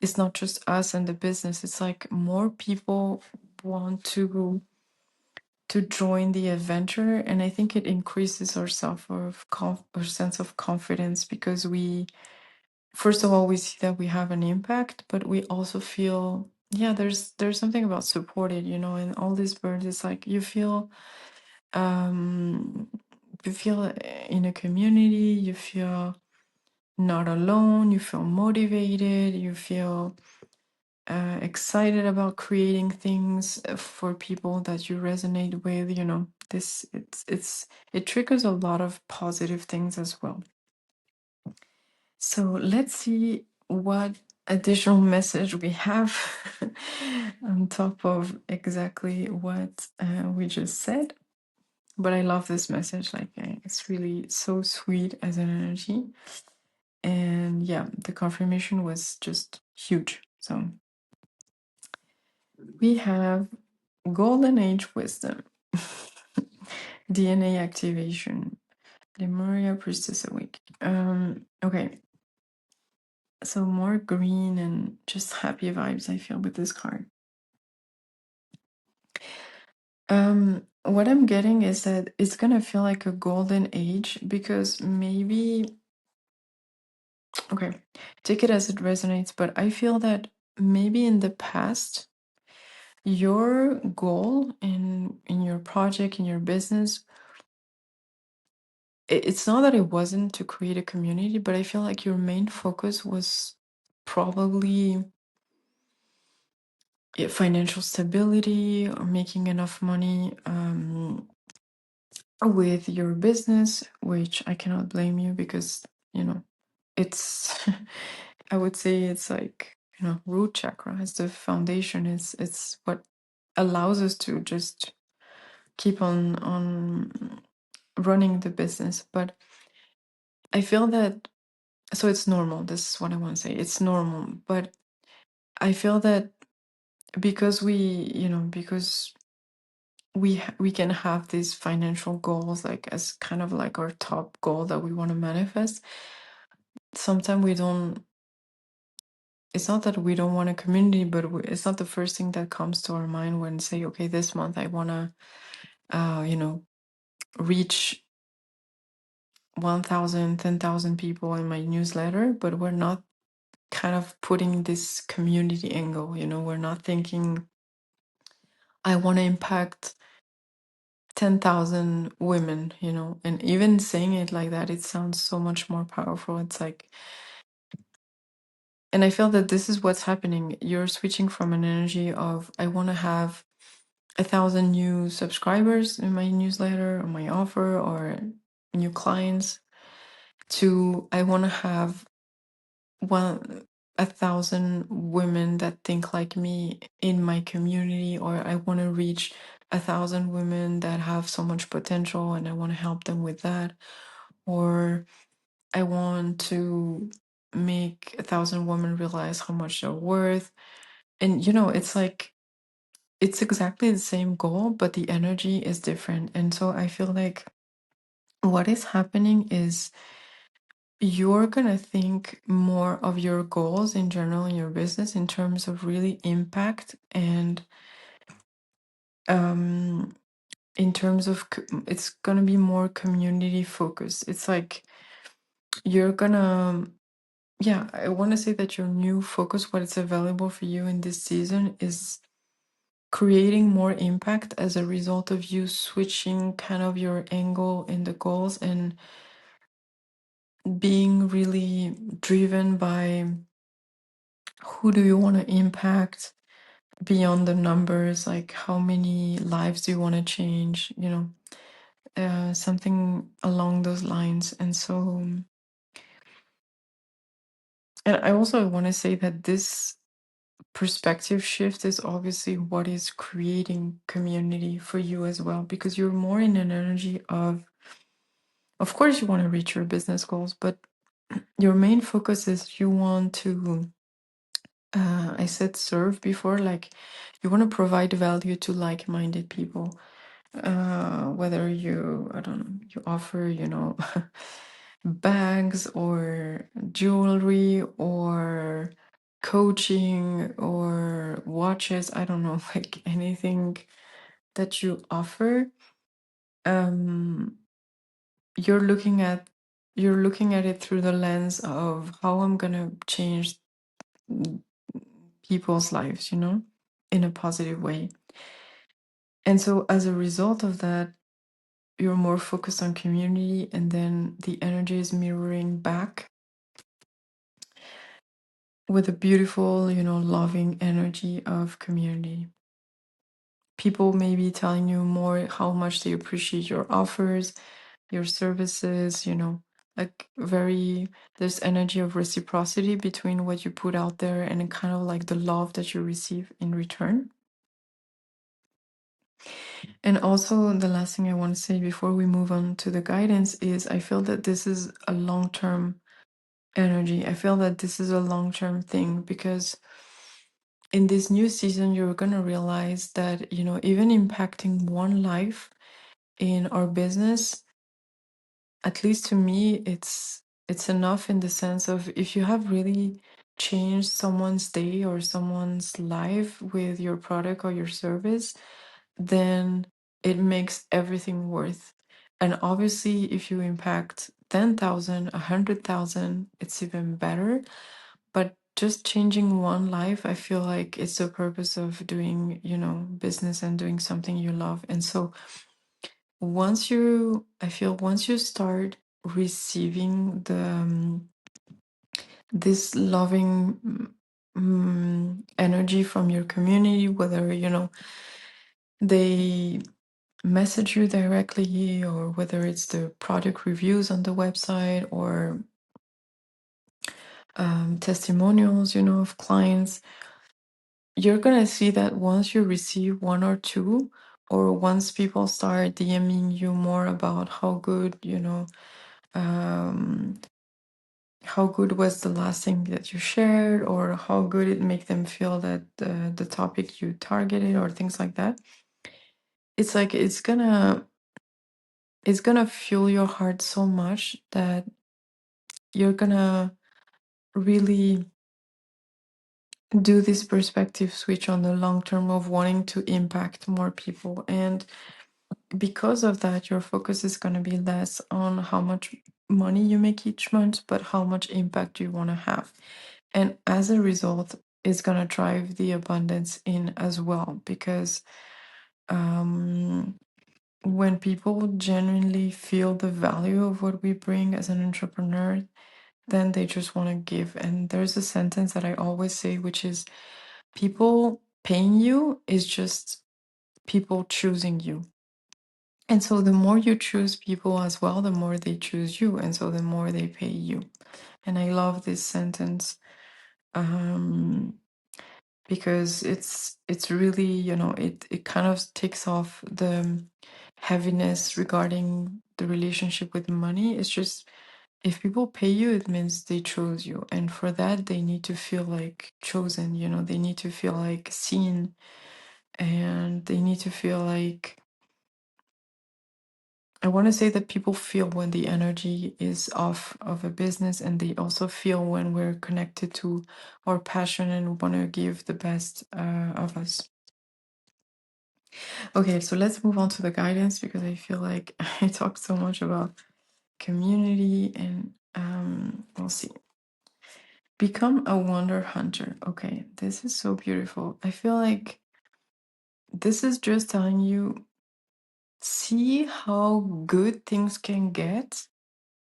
it's not just us and the business, it's like more people want to join the adventure. And I think it increases our our sense of confidence because we, first of all, we see that we have an impact, but we also feel, yeah, there's something about supported, you know, and all these birds, it's like um you feel in a community, you feel not alone, you feel motivated, you feel excited about creating things for people that you resonate with, you know. This it triggers a lot of positive things as well. So let's see what additional message we have on top of exactly what we just said. But I love this message. Like, it's really so sweet as an energy. And yeah, the confirmation was just huge. So we have Golden Age Wisdom, DNA activation, Lemuria Priestess Awake. Okay, so more green and just happy vibes I feel with this card. What I'm getting is that it's gonna feel like a golden age because maybe, okay, take it as it resonates, but I feel that maybe in the past, your goal in your project, in your business, it's not that it wasn't to create a community, but I feel like your main focus was probably financial stability or making enough money with your business, which I cannot blame you because, you know, it's, I would say it's like, you know, root chakra as the foundation. It's what allows us to just keep on running the business. But I feel that, so it's normal. This is what I want to say. It's normal. But I feel that because because we can have these financial goals like as kind of like our top goal that we want to manifest, sometimes we don't it's not that we don't want a community, but it's not the first thing that comes to our mind when say, okay, this month I want to, reach 1,000, 10,000 people in my newsletter, but we're not kind of putting this community angle, we're not thinking, I want to impact 10,000 women, and even saying it like that, it sounds so much more powerful. It's like, and I feel that this is what's happening. You're switching from an energy of, I want to have 1,000 new subscribers in my newsletter or my offer or new clients, to I want to have 1,000 women that think like me in my community, or I want to reach 1,000 women that have so much potential and I want to help them with that, or I want to make 1,000 women realize how much they're worth. And it's like, it's exactly the same goal, but the energy is different. And so I feel like what is happening is you're going to think more of your goals in general in your business in terms of really impact, and um, in terms of it's going to be more community focused. It's like you're going to, yeah, I want to say that your new focus, what is available for you in this season, is creating more impact as a result of you switching kind of your angle in the goals and being really driven by who do you want to impact beyond the numbers, like how many lives do you want to change, something along those lines. And so, and I also want to say that this perspective shift is obviously what is creating community for you as well, because you're more in an energy of course you want to reach your business goals, but your main focus is you want to, I said serve before, like you want to provide value to like-minded people. Whether you, I don't know, you offer, bags or jewelry or coaching or watches, I don't know, like anything that you offer, um, you're looking at it through the lens of how I'm gonna change people's lives, in a positive way. And so as a result of that, you're more focused on community, and then the energy is mirroring back with a beautiful, loving energy of community. People may be telling you more how much they appreciate your offers, your services, like there's energy of reciprocity between what you put out there and kind of like the love that you receive in return. And also, the last thing I want to say before we move on to the guidance is I feel that this is a long-term energy. I feel that this is a long-term thing, because in this new season, you're going to realize that, even impacting one life in our business, at least to me, it's enough, in the sense of, if you have really changed someone's day or someone's life with your product or your service, then it makes everything worth. And obviously, if you impact 10,000, 100,000, it's even better. But just changing one life, I feel like it's the purpose of doing, business and doing something you love. And so once you start receiving this loving energy from your community, whether, they message you directly, or whether it's the product reviews on the website, or testimonials, of clients, you're gonna see that once you receive one or two, or once people start DMing you more about how good, um, how good was the last thing that you shared, or how good it make them feel that the topic you targeted, or things like that, it's like it's gonna fuel your heart so much that you're gonna really do this perspective switch on the long term of wanting to impact more people. And because of that, your focus is going to be less on how much money you make each month, but how much impact you want to have. And as a result, it's going to drive the abundance in as well. Because when people genuinely feel the value of what we bring as an entrepreneur, then they just want to give. And there's a sentence that I always say, which is people paying you is just people choosing you. And so the more you choose people as well, the more they choose you. And so the more they pay you. And I love this sentence um, because it's really, it kind of takes off the heaviness regarding the relationship with money. It's just if people pay you, it means they chose you. And for that, they need to feel like chosen, they need to feel like seen, and they need to feel like, I want to say that people feel when the energy is off of a business, and they also feel when we're connected to our passion and want to give the best of us. Okay, so let's move on to the guidance, because I feel like I talked so much about community, and we'll see. Become a wonder hunter. Okay, this is so beautiful. I feel like this is just telling you, see how good things can get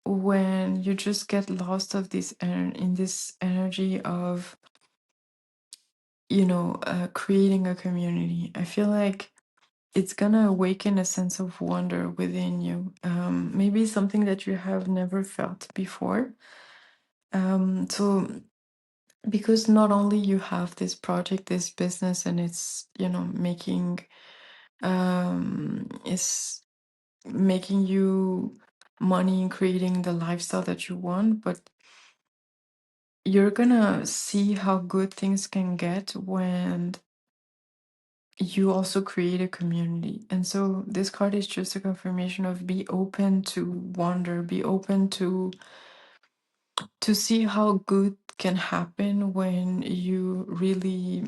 when you just get lost of this in this energy of creating a community. I feel like it's gonna awaken a sense of wonder within you, maybe something that you have never felt before. So because not only you have this project, this business, and it's is making you money and creating the lifestyle that you want, but you're gonna see how good things can get when you also create a community. And so this card is just a confirmation of be open to wonder, be open to see how good can happen when you really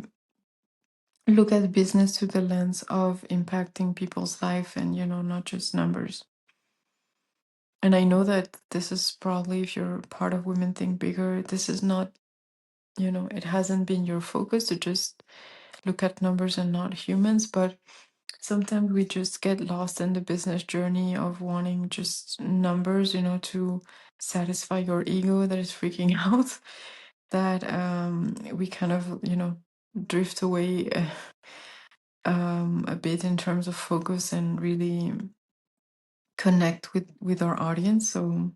look at business through the lens of impacting people's life, and not just numbers. And I know that this is probably, if you're part of Women Think Bigger, this is not, it hasn't been your focus to just look at numbers and not humans. But sometimes we just get lost in the business journey of wanting just numbers, to satisfy your ego that is freaking out, that we kind of, drift away a bit in terms of focus and really connect with our audience. So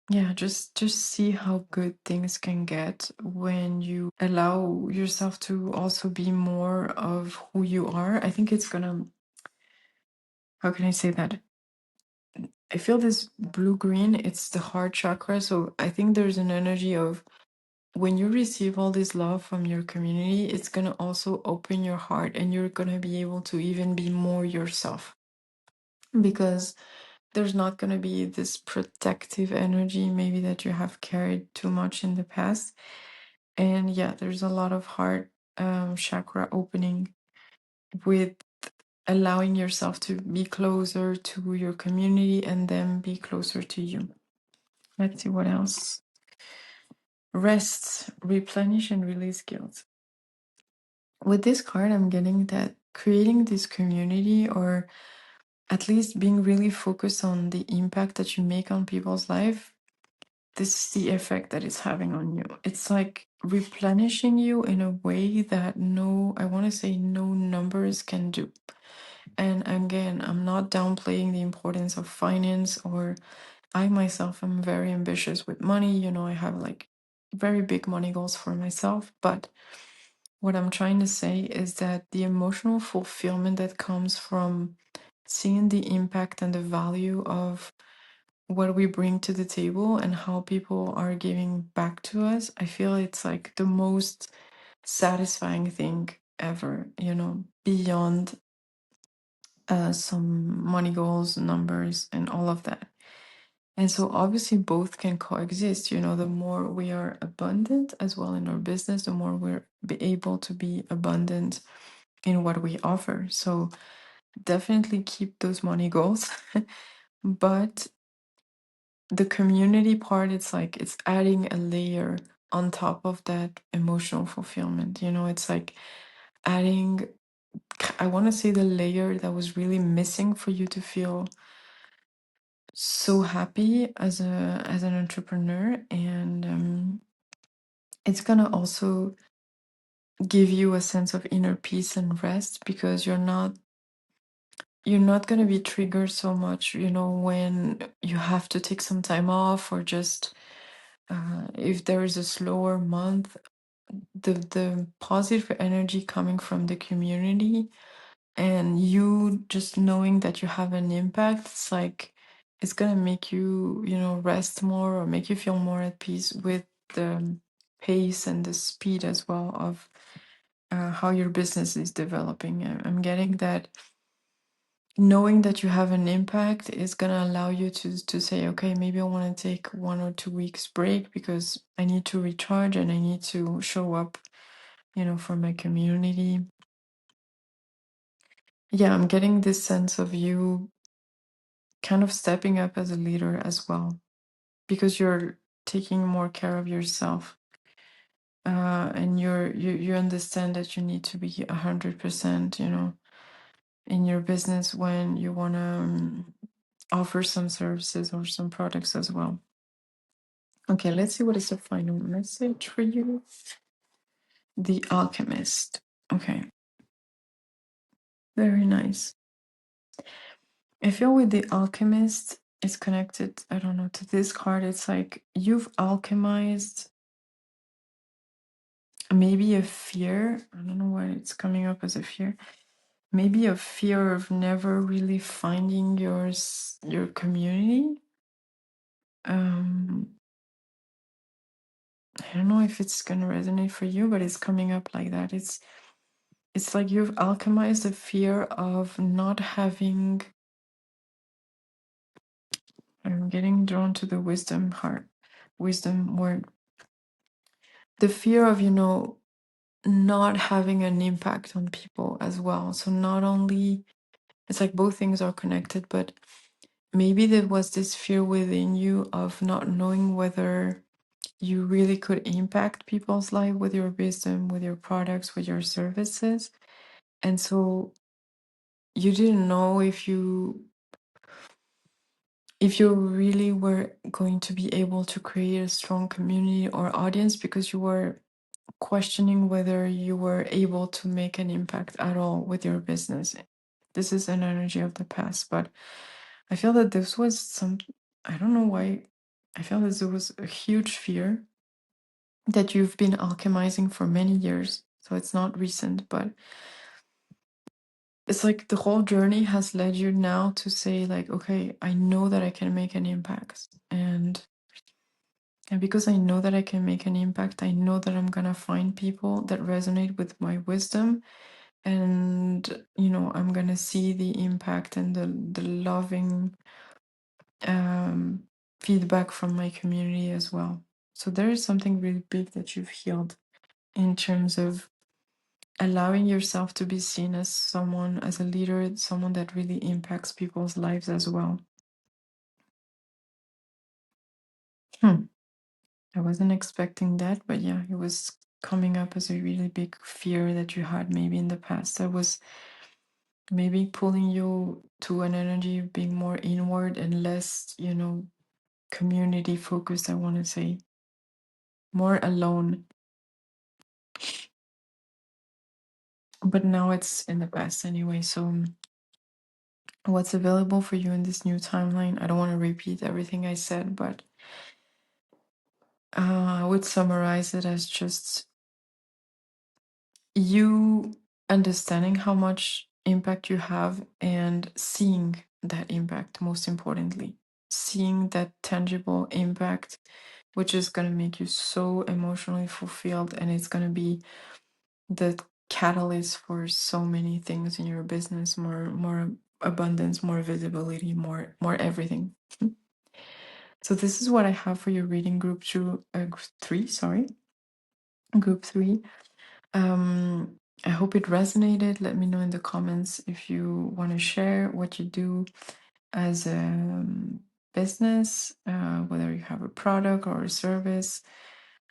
yeah, just see how good things can get when you allow yourself to also be more of who you are. I think it's gonna, how can I say that? I feel this blue green, it's the heart chakra. So I think there's an energy of when you receive all this love from your community, it's gonna also open your heart, and you're gonna be able to even be more yourself, because there's not going to be this protective energy maybe that you have carried too much in the past. And yeah, there's a lot of heart chakra opening with allowing yourself to be closer to your community and then be closer to you. Let's see what else. Rest, replenish, and release guilt. With this card, I'm getting that creating this community, or at least being really focused on the impact that you make on people's life, this is the effect that it's having on you. It's like replenishing you in a way that I want to say no numbers can do. And again, I'm not downplaying the importance of finance, or I myself am very ambitious with money. I have like very big money goals for myself. But what I'm trying to say is that the emotional fulfillment that comes from seeing the impact and the value of what we bring to the table and how people are giving back to us, I feel it's like the most satisfying thing ever, beyond some money goals, numbers, and all of that. And so obviously both can coexist. The more we are abundant as well in our business, the more we're be able to be abundant in what we offer. So definitely keep those money goals. But the community part, it's like it's adding a layer on top of that emotional fulfillment. It's like adding, I want to say, the layer that was really missing for you to feel so happy as an entrepreneur. And it's gonna also give you a sense of inner peace and rest, because you're not gonna be triggered so much, when you have to take some time off, or just if there is a slower month. The positive energy coming from the community, and you just knowing that you have an impact, it's gonna make you, rest more, or make you feel more at peace with the pace and the speed as well of how your business is developing. I'm getting that knowing that you have an impact is gonna allow you to say, okay, maybe I want to take 1 or 2 weeks break because I need to recharge and I need to show up, for my community. Yeah, I'm getting this sense of you kind of stepping up as a leader as well, because you're taking more care of yourself, and you understand that you need to be 100%, in your business when you want to offer some services or some products as well. Okay, let's see what is the final message for you. The Alchemist. Okay, very nice. I feel with the Alchemist, it's connected, I don't know, to this card. It's like you've alchemized maybe a fear. I don't know why it's coming up as a fear. Maybe a fear of never really finding your community. Um, I don't know if it's gonna resonate for you, but it's coming up like that. It's like you've alchemized the fear of not having. I'm getting drawn to the wisdom word. The fear of, not having an impact on people as well. So not only, it's like both things are connected, but maybe there was this fear within you of not knowing whether you really could impact people's life with your wisdom, with your products, with your services. And so you didn't know if you really were going to be able to create a strong community or audience, because you were questioning whether you were able to make an impact at all with your business. This is an energy of the past, but I feel that this was I don't know why, I feel that there was a huge fear that you've been alchemizing for many years. So it's not recent, but it's like the whole journey has led you now to say, like, okay, I know that I can make an impact. And because I know that I can make an impact, I know that I'm gonna find people that resonate with my wisdom. And, I'm gonna see the impact and the loving um, feedback from my community as well. So there is something really big that you've healed in terms of allowing yourself to be seen as someone, as a leader, someone that really impacts people's lives as well. Hmm. I wasn't expecting that, but yeah, it was coming up as a really big fear that you had maybe in the past that was maybe pulling you to an energy of being more inward and less, community focused, I want to say, more alone. But now it's in the past anyway. So, what's available for you in this new timeline? I don't want to repeat everything I said, but I would summarize it as just you understanding how much impact you have and seeing that impact, most importantly, seeing that tangible impact, which is going to make you so emotionally fulfilled, and it's going to be the catalyst for so many things in your business, more abundance, more visibility, more everything. So this is what I have for your reading group three, sorry, group three. I hope it resonated. Let me know in the comments if you want to share what you do as a business, whether you have a product or a service.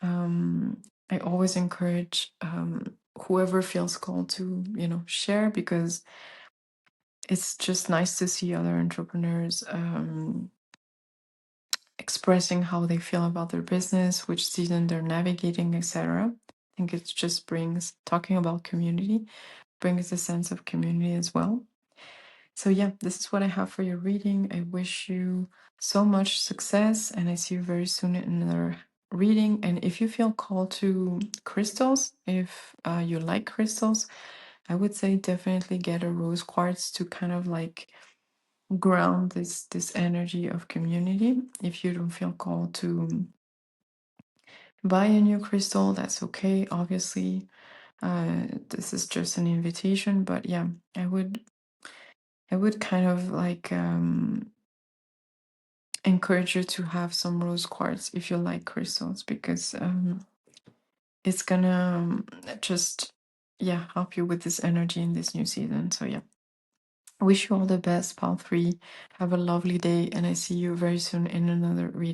I always encourage whoever feels called to, share, because it's just nice to see other entrepreneurs expressing how they feel about their business, which season they're navigating, etc. I think it just brings, talking about community, brings a sense of community as well. So yeah, this is what I have for your reading. I wish you so much success, and I see you very soon in another reading. And if you feel called to crystals, if you like crystals, I would say definitely get a rose quartz to kind of like ground this energy of community. If you don't feel called to buy a new crystal, that's okay. Obviously, this is just an invitation, but yeah, I would kind of like encourage you to have some rose quartz if you like crystals, because it's gonna just, yeah, help you with this energy in this new season. So yeah, wish you all the best, Pal 3. Have a lovely day, and I see you very soon in another reading.